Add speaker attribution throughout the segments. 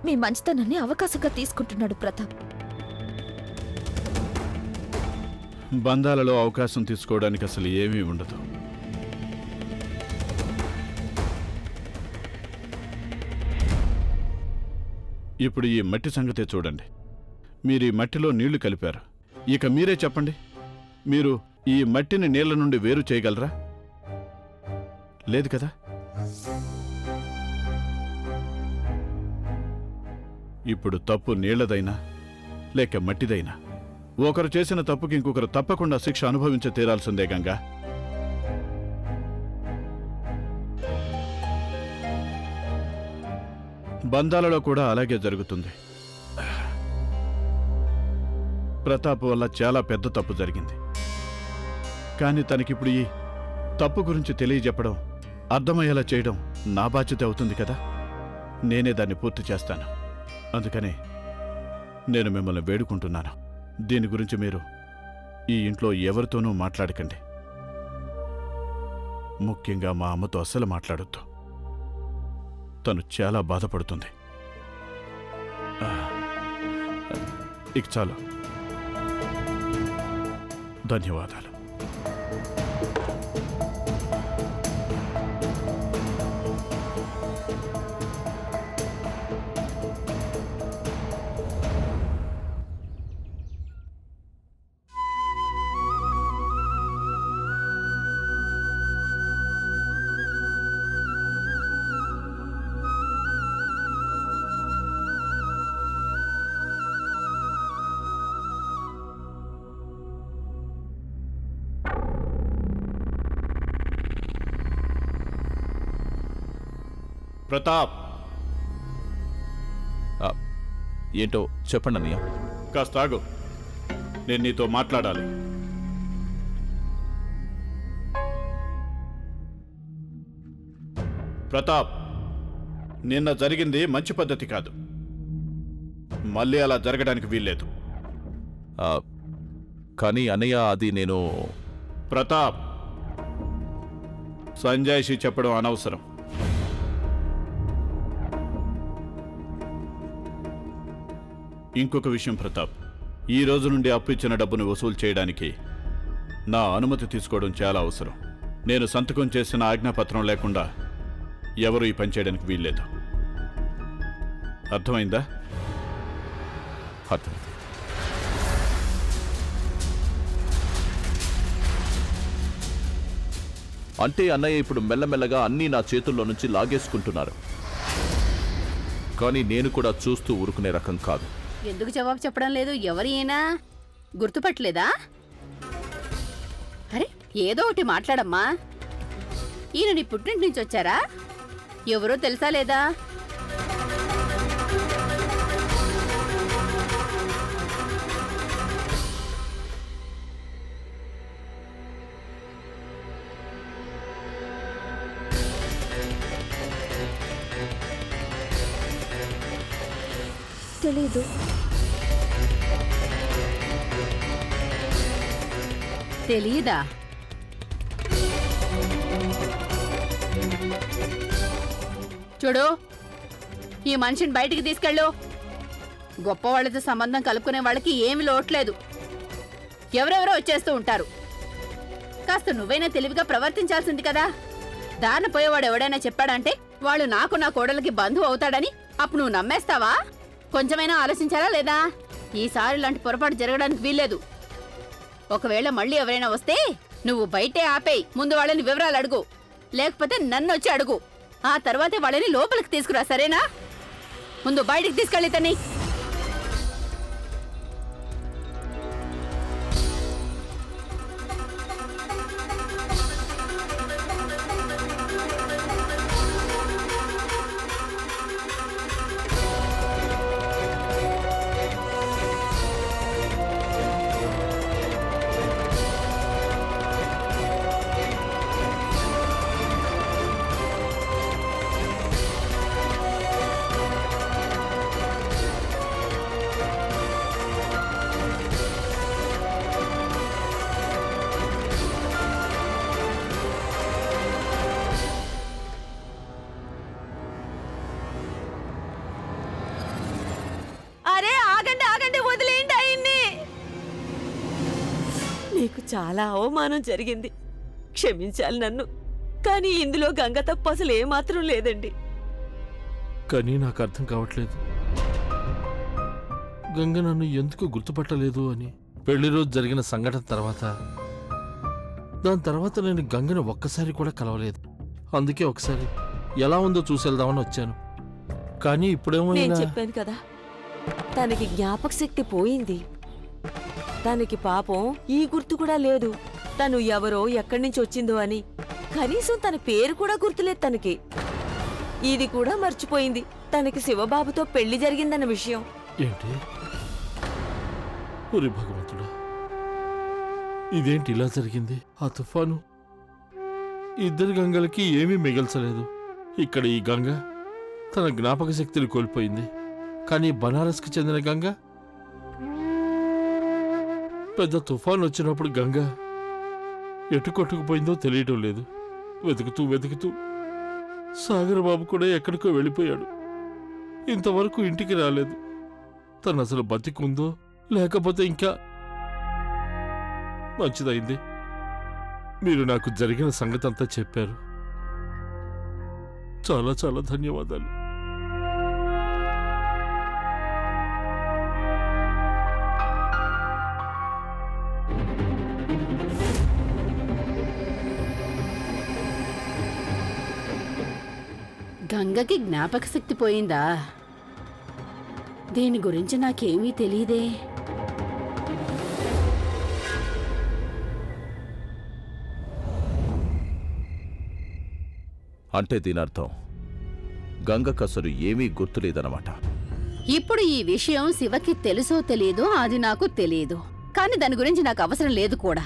Speaker 1: మీ మంచితనాన్ని అవకాశంగా తీసుకుంటున్నాడు ప్రతాప్.
Speaker 2: బంధాలలో అవకాశం తీసుకోవడానికి అసలు ఏమీ ఉండదు. ఇప్పుడు ఈ మట్టి సంగతే చూడండి. మీరు ఈ మట్టిలో నీళ్లు కలిపారు. ఇక మీరే చెప్పండి, మీరు ఈ మట్టిని నీళ్ల నుండి వేరు చేయగలరా? లేదు కదా. ఇప్పుడు తప్పు నీళ్లదైనా లేక మట్టిదైనా ఒకరు చేసిన తప్పుకి ఇంకొకరు తప్పకుండా శిక్ష అనుభవించ తీరాల్సిందే గంగా. బంధాలలో కూడా అలాగే జరుగుతుంది. ప్రతాప్ వల్ల చాలా పెద్ద తప్పు జరిగింది. కానీ తనకిప్పుడు ఈ తప్పు గురించి తెలియజెప్పడం, అర్థమయ్యేలా చేయడం నా బాధ్యత అవుతుంది కదా. నేనే దాన్ని పూర్తి చేస్తాను. అందుకనే నేను మిమ్మల్ని వేడుకుంటున్నాను, దీని గురించి మీరు ఈ ఇంట్లో ఎవరితోనూ మాట్లాడకండి. ముఖ్యంగా మా అమ్మతో అస్సలు మాట్లాడొద్దు. తను చాలా బాధపడుతుంది. ఇక చాలు. ధన్యవాదాలు. ప్రతాప్,
Speaker 3: ఏంటో చెప్పండి అన్నయ్య.
Speaker 2: కాస్త ఆగు, నేను నీతో మాట్లాడాలి. ప్రతాప్, నిన్న జరిగింది మంచి పద్ధతి కాదు. మళ్ళీ అలా జరగడానికి వీల్లేదు.
Speaker 3: కానీ అన్నయ్య, అది నేను...
Speaker 2: ప్రతాప్, సంజాయిషి చెప్పడం అనవసరం. ఇంకొక విషయం ప్రతాప్, ఈ రోజు నుండి అప్పు ఇచ్చిన డబ్బును వసూలు చేయడానికి నా అనుమతి తీసుకోవడం చాలా అవసరం. నేను సంతకం చేసిన ఆజ్ఞాపత్రం లేకుండా ఎవరు ఈ పని చేయడానికి వీల్లేదు. అర్థమైందా?
Speaker 3: అర్థమైంది. అంటే అన్నయ్య ఇప్పుడు మెల్లమెల్లగా అన్నీ నా చేతుల్లో నుంచి లాగేసుకుంటున్నారు. కానీ నేను కూడా చూస్తూ ఊరుకునే రకం కాదు.
Speaker 4: ఎందుకు జవాబు చెప్పడం లేదు? ఎవరు ఈయనా? గుర్తుపట్టలేదా? అరే, ఏదో ఒకటి మాట్లాడమ్మా. ఈయన నీ పుట్టింటి నుంచి వచ్చారా? ఎవరో తెలుసా లేదా?
Speaker 1: తెలీదు.
Speaker 4: తెలీదా? చూడు, ఈ మనిషిని బయటికి తీసుకెళ్ళు. గొప్పవాళ్లతో సంబంధం కలుపుకునే వాళ్ళకి ఏమి లోట్లేదు. ఎవరెవరో వచ్చేస్తూ ఉంటారు. కాస్త నువ్వైనా తెలివిగా ప్రవర్తించాల్సింది కదా. దారిన పోయేవాడు ఎవడైనా చెప్పాడంటే వాళ్ళు నాకు, నా కోడలికి బంధువు అవుతాడని అప్పుడు నువ్వు నమ్మేస్తావా? కొంచెమైనా ఆలోచించాలా లేదా? ఈసారి ఇలాంటి పొరపాటు జరగడానికి వీల్లేదు. ఒకవేళ మళ్ళీ ఎవరైనా వస్తే నువ్వు బయటే ఆపేయి. ముందు వాళ్ళని వివరాలు అడుగు, లేకపోతే నన్ను వచ్చి అడుగు. ఆ తర్వాతే వాళ్ళని లోపలికి తీసుకురా, సరేనా? ముందు బయటికి తీసుకెళ్ళి తని.
Speaker 5: చాలా అవమానం జరిగింది. క్షమించాలి నన్ను. కానీ ఇందులో గంగ తప్పు అసలు ఏమాత్రం లేదండి.
Speaker 6: కానీ నాకు అర్థం కావట్లేదు, గంగ నన్ను ఎందుకు గుర్తుపట్టలేదు అని. పెళ్లి రోజు జరిగిన సంఘటన తర్వాత దాని తర్వాత నేను గంగను ఒక్కసారి కూడా కలవలేదు. అందుకే ఒకసారి ఎలా ఉందో చూసేద్దామని వచ్చాను. కానీ ఇప్పుడేమో
Speaker 5: నేను
Speaker 6: ఇలా-
Speaker 5: చెప్పాను కదా, తనకి జ్ఞాపక శక్తి పోయింది. తనకి పాపం ఈ గుర్తు కూడా లేదు, తను ఎవరో ఎక్కడి నుంచి వచ్చిందో అని. కనీసం తన పేరు కూడా గుర్తులేదు తనకి. ఇది కూడా మర్చిపోయింది, తనకి శివబాబుతో పెళ్లి జరిగిందన్న విషయం.
Speaker 6: ఏంటి? ఒరి భగవంతుడా, ఇదేంటి ఇలా జరిగింది? ఆ తుఫాను ఇద్దరు గంగలకి ఏమీ మిగల్చలేదు. ఇక్కడ ఈ గంగ తన జ్ఞాపక శక్తిని కోల్పోయింది. కానీ బనారస్కి చెందిన గంగ, పెద్ద తుఫాను వచ్చినప్పుడు గంగ ఎటు కొట్టుకుపోయిందో తెలియటం లేదు. వెతుకుతూ వెతుకుతూ సాగర్ బాబు కూడా ఎక్కడికో వెళ్ళిపోయాడు. ఇంతవరకు ఇంటికి రాలేదు. తను అసలు బతికుందో లేకపోతే ఇంకా. మంచిదైంది మీరు నాకు జరిగిన సంగతి అంతా చెప్పారు. చాలా చాలా ధన్యవాదాలు.
Speaker 4: గంగకి జ్ఞాపక శక్తి పోయిందా? దీని గురించి నాకేమీ తెలీదే.
Speaker 3: అంటే దీని అర్థం గంగకు అసలు ఏమీ గుర్తులేదన్నమాట.
Speaker 4: ఇప్పుడు ఈ విషయం శివకి తెలుసో తెలియదో అది నాకు తెలియదు. కానీ దాని గురించి నాకు అవసరం లేదు కూడా.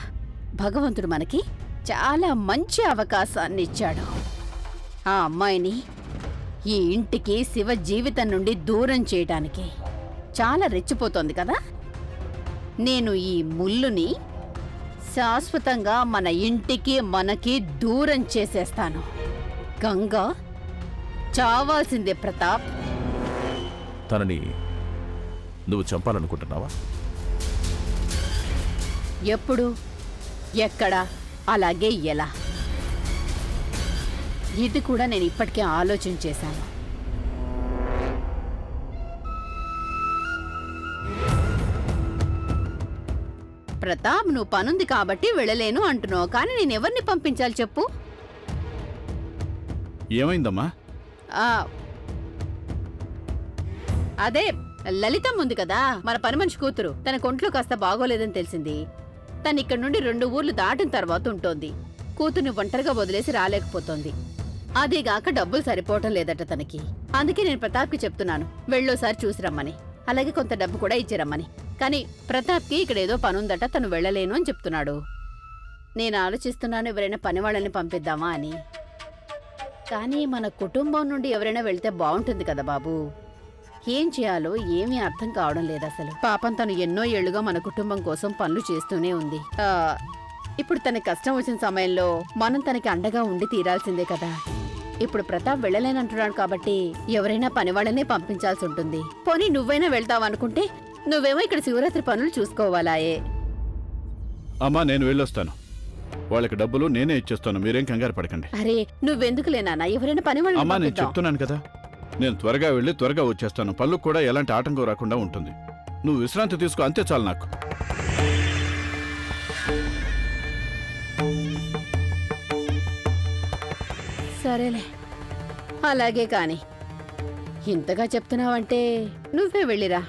Speaker 4: భగవంతుడు మనకి చాలా మంచి అవకాశాన్ని ఇచ్చాడు. ఆ అమ్మాయిని ఈ ఇంటికి శివ జీవితం నుండి దూరం చేయటానికి. చాలా రెచ్చిపోతోంది కదా. నేను ఈ ముల్లుని శాశ్వతంగా మన ఇంటికి మనకి దూరం చేసేస్తాను. గంగ చావాల్సిందే ప్రతాప్.
Speaker 3: తనని నువ్వు చంపాలనుకుంటున్నావా?
Speaker 4: ఎప్పుడు, ఎక్కడ, అలాగే ఎలా? ఇది కూడా నేను ఇప్పటికే ఆలోచన చేశాను. ప్రతాప్, నువ్వు పనుంది కాబట్టి వెళ్ళలేను అంటున్నావు. కానీ నేను ఎవరిని పంపించాలి చెప్పు?
Speaker 2: ఏమైందమ్మా?
Speaker 4: ఆ, అదే లలితం ఉంది కదా, మన పని మనిషి కూతురు. తన కొంట్లో కాస్త బాగోలేదని తెలిసింది. తను ఇక్కడ నుండి 2 ఊర్లు దాటిన తర్వాత ఉంటోంది. కూతుర్ని ఒంటరిగా వదిలేసి రాలేకపోతోంది. అదేగాక డబ్బులు సరిపోవటం లేదట తనకి. అందుకే నేను ప్రతాప్కి చెప్తున్నాను, వెళ్ళోసారి చూసి రమ్మని. అలాగే కొంత డబ్బు కూడా ఇచ్చి రమ్మని. కానీ ప్రతాప్కి ఇక్కడ ఏదో పనుందట, తను వెళ్ళలేను అని చెప్తున్నాడు. నేను ఆలోచిస్తున్నాను ఎవరైనా పని వాళ్ళని పంపిద్దామా అని. కానీ మన కుటుంబం నుండి ఎవరైనా వెళ్తే బాగుంటుంది కదా బాబు. ఏం చేయాలో ఏమీ అర్థం కావడం లేదు అసలు. పాపం తను ఎన్నో ఏళ్లుగా మన కుటుంబం కోసం పనులు చేస్తూనే ఉంది. ఇప్పుడు తనకి కష్టం వచ్చిన సమయంలో మనం తనకి అండగా ఉండి తీరాల్సిందే కదా. ఇప్పుడు ప్రతాప్ వెళ్ళలేనంటున్నాడు కాబట్టి ఎవరైనా పనివాళ్ళనే పంపించాల్సి ఉంటుంది. పోనీ నువ్వైనా వెళ్తావనుకుంటే నువ్వేమో ఇక్కడ శివరాత్రి పనులు చూసుకోవాలాయే.
Speaker 2: అమ్మా, నేను వెళ్ళొస్తాను. వాళ్ళకి డబ్బులు నేనే ఇచ్చేస్తాను, మీరేం కంగారు పడకండి.
Speaker 4: అరే నువ్వెందుకులేనా, ఎవరైనా పని
Speaker 2: అమ్మా, నేను
Speaker 4: వాళ్ళు
Speaker 2: చెప్తున్నాను కదా, నేను త్వరగా వెళ్ళి త్వరగా వచ్చేస్తాను. పళ్ళుకు కూడా ఎలాంటి ఆటంకం రాకుండా ఉంటుంది. నువ్వు విశ్రాంతి తీసుకో, అంతే చాలు నాకు.
Speaker 4: సరేలే, అలాగే కాని. ఇంతగా చెప్తున్నావంటే నువ్వే వెళ్ళిరా.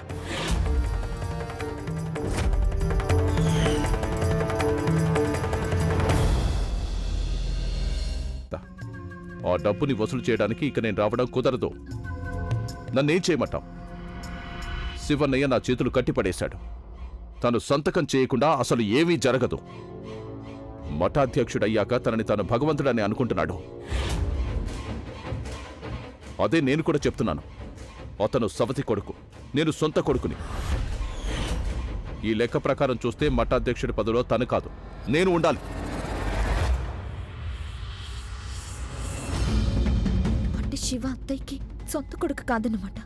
Speaker 3: ఆ డబ్బుని వసూలు చేయడానికి ఇక నేను రావడం కుదరదు. నన్నేం చేయమంటావు? శివన్నయ్య నా చేతులు కట్టిపడేశాడు. తను సంతకం చేయకుండా అసలు ఏమీ జరగదు. మఠాధ్యక్షుడయ్యాక తనని తాను భగవంతుడని అనుకుంటున్నాడు. అదే నేను కూడా చెప్తున్నాను. అతను సవతి కొడుకు, నేను సొంత కొడుకుని. ఈ లెక్క ప్రకారం చూస్తే మఠాధ్యక్షుడి పదవిలో తను కాదు, నేను ఉండాలి.
Speaker 1: అంటే శివ అత్తయ్యకి సొంత కొడుకు కాదన్నమాట.